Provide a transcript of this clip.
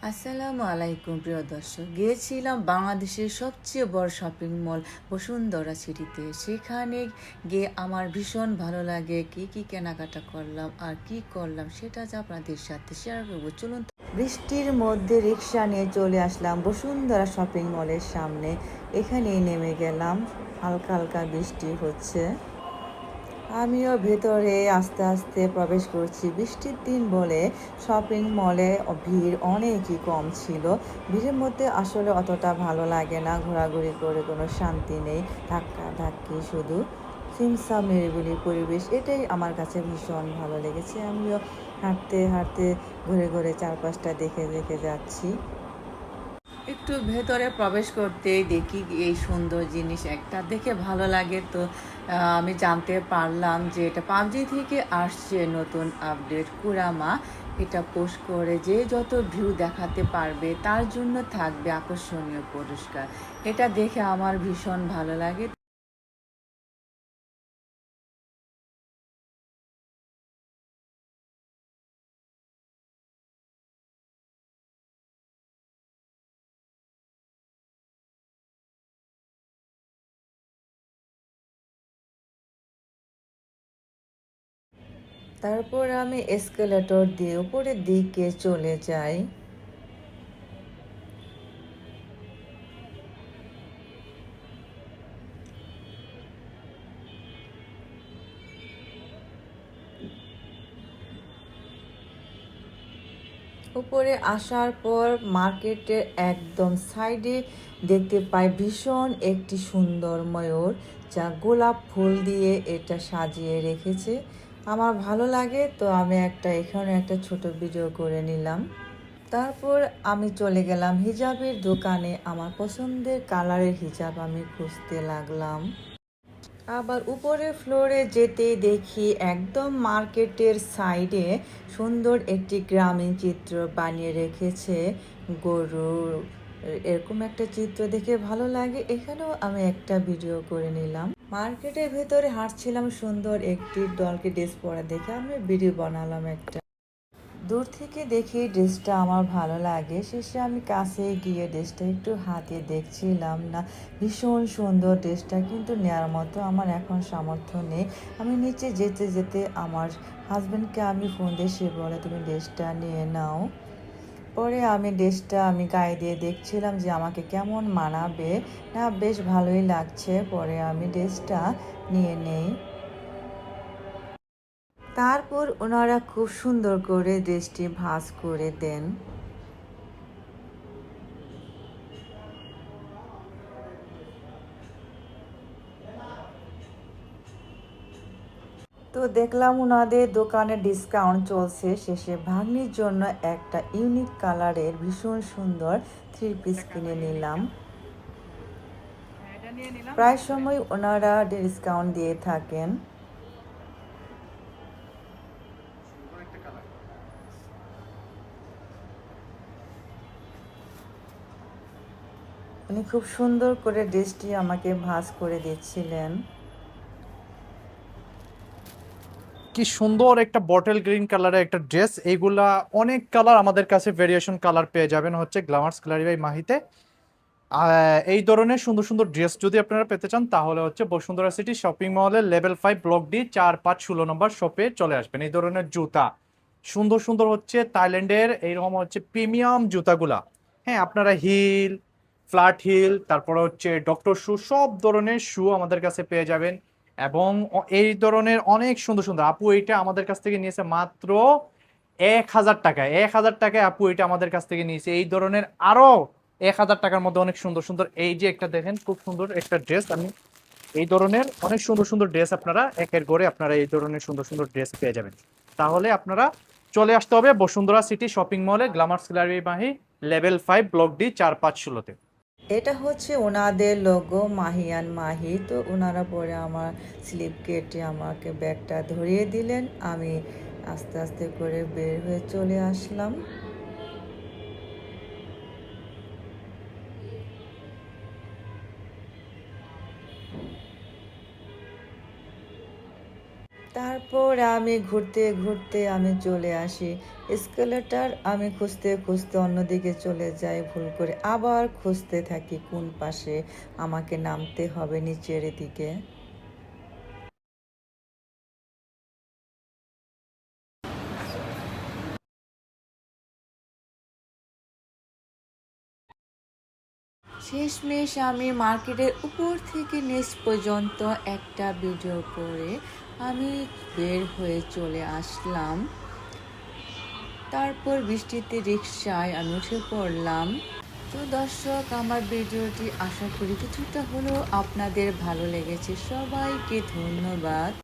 আসসালামু আলাইকুম প্রিয় দর্শক, গিয়েছিলাম বাংলাদেশের সবচেয়ে বড় শপিং মল বসুন্ধরা সিটিতে। সেখানে গিয়ে আমার ভীষণ ভালো লাগে। কি কি কেনাকাটা করলাম আর কি করলাম সেটা যা আপনাদের সাথে শেয়ার করবো, চলুন। বৃষ্টির মধ্যে রিক্সা নিয়ে চলে আসলাম বসুন্ধরা শপিং মলের সামনে। এখানেই নেমে গেলাম, হালকা হালকা বৃষ্টি হচ্ছে। আমিও ভেতরে আস্তে আস্তে প্রবেশ করছি। বৃষ্টির দিন বলে শপিং মলে ভিড় অনেকই কম ছিল। ভিড়ের মধ্যে আসলে অতটা ভালো লাগে না, ঘোরাঘুরি করে কোনো শান্তি নেই, ধাক্কা ধাক্কি শুধু। সিমসাম নিরিবিলি পরিবেশ, এটাই আমার কাছে ভীষণ ভালো লেগেছে। আমিও হাঁটতে হাঁটতে ঘুরে ঘুরে চারপাশটা দেখে দেখে যাচ্ছি। একটু ভেতরে প্রবেশ করতেই দেখি এই সুন্দর জিনিস একটা দেখে ভালো লাগে। তো আমি জানতে পারলাম যে এটা পাবজি থেকে আসছে নতুন আপডেট কুরামা। এটা পোস্ট করে যে যত ভিউ দেখাতে পারবে তার জন্য থাকবে আকর্ষণীয় পুরস্কার। এটা দেখে আমার ভীষণ ভালো লাগে। তারপর আমি এসকেলেটর দিয়ে উপরের দিকে চলে যাই। উপরে আসার পর মার্কেটের একদম সাইডে দেখতে পাই ভীষণ একটি সুন্দর ময়ূর, যা গোলাপ ফুল দিয়ে এটা সাজিয়ে রেখেছে। আমার ভালো লাগে, তো আমি এখানে একটা ছোট ভিডিও করে নিলাম। তারপর আমি চলে গেলাম হিজাবের দোকানে। আমার পছন্দের কালারের হিজাব আমি খুঁজতে লাগলাম। আবার উপরের ফ্লোরে যেতেই দেখি একদম মার্কেটের সাইডে সুন্দর একটি গ্রামীণ চিত্র বানিয়ে রেখেছে, গরুর এরকম একটা চিত্র দেখে ভালো লাগে। এখানেও আমি একটা ভিডিও করে নিলাম। মার্কেটের ভেতরে হাঁটছিলাম, সুন্দর একটি ডলকে ড্রেস পরা দেখে আমি ভিডিও বানালাম একটা। দূর থেকে দেখি ড্রেসটা আমার ভালো লাগে, শেষে আমি কাছে গিয়ে ড্রেসটা একটু হাতে দেখছিলাম। না, ভীষণ সুন্দর ড্রেসটা, কিন্তু নেওয়ার মতো আমার এখন সামর্থ্য নেই। আমি নিচে যেতে যেতে আমার হাজব্যান্ডকে আমি ফোন দিয়ে, সে বলে তুমি ড্রেসটা নিয়ে নাও। পরে আমি ড্রেসটা গায়ে দিয়ে দেখছিলাম যে আমাকে কেমন মানাবে। না, বেশ ভালোই লাগছে। পরে আমি ড্রেসটা নিয়ে নেই। তারপর ওনারা খুব সুন্দর করে ড্রেসটি ভাঁজ করে দেন। তো দেখলাম ওনাদের দোকানে ডিসকাউন্ট চলছে। শেষে ভাগ্নির জন্য একটা ইউনিক কালারের ভীষণ সুন্দর থ্রি পিস কিনে নিলাম। প্রায় সময় ওনারা ডিসকাউন্ট দিয়ে থাকেন। উনি খুব সুন্দর করে ড্রেসটি আমাকে ভাঁজ করে দিচ্ছিলেন। কি সুন্দর একটা বটল গ্রিন কালারের একটা ড্রেস। এইগুলা অনেক কালার আমাদের কাছে ভেরিয়েশন কালার পেয়ে যাবেন হচ্ছে গ্ল্যামার্স কালারি বাই মাহিতে। এই ধরনের সুন্দর সুন্দর ড্রেস যদি আপনারা পেতে চান তাহলে হচ্ছে বসুন্ধরা সিটি শপিং মলের লেভেল 5 ব্লক ডি 4-5-16 নম্বর শপে চলে আসবেন। এই ধরনের জুতা সুন্দর সুন্দর হচ্ছে থাইল্যান্ডের এইরকম হচ্ছে প্রিমিয়াম জুতাগুলা। হ্যাঁ, আপনারা হিল, ফ্ল্যাট হিল, তারপরে হচ্ছে ডক্টর শু, সব ধরনের শু আমাদের কাছে পেয়ে যাবেন। এবং এই ধরনের অনেক সুন্দর সুন্দর, আপু এইটা আমাদের কাছ থেকে নিয়েছে মাত্র 1,000 টাকায়। 1,000 টাকায় আপু এটা আমাদের কাছ থেকে নিয়েছে। এই ধরনের আরো 1,000 টাকার মধ্যে অনেক সুন্দর সুন্দর, এই যে একটা দেখেন খুব সুন্দর একটা ড্রেস। আমি এই ধরনের অনেক সুন্দর সুন্দর ড্রেস আপনারা একের গড়ে আপনারা এই ধরনের সুন্দর সুন্দর ড্রেস পেয়ে যাবেন। তাহলে আপনারা চলে আসতে হবে বসুন্ধরা সিটি শপিং মলে, glamours gallery Mahi, level 5 block D 4-5-16-তে। এটা হচ্ছে ওনাদের লোগো, মাহিয়ান মাহি। তো ওনারা পরে আমার স্লিপ কেটে আমাকে ব্যাগটা ধরিয়ে দিলেন। আমি আস্তে আস্তে করে বের হয়ে চলে আসলাম। তারপর আমি ঘুরতে ঘুরতে আমি চলে আসি এসকেলেটর। আমি খুঁজতে খুঁজতে অন্যদিকে চলে যাই, ভুল করে আবার খুঁজতে থাকি কোন পাশে আমাকে নামতে হবে নিচের দিকে। শেষমেশ আমি মার্কেটের উপর থেকে নিচ পর্যন্ত একটা ভিডিও করে আমি বের হয়ে চলে আসলাম। তারপর বৃষ্টিতে রিকশায় আমি উঠে পড়লাম। তো দর্শক, আমার ভিডিওটি আশা করি কিছুটা হলেও আপনাদের ভালো লেগেছে। সবাইকে ধন্যবাদ।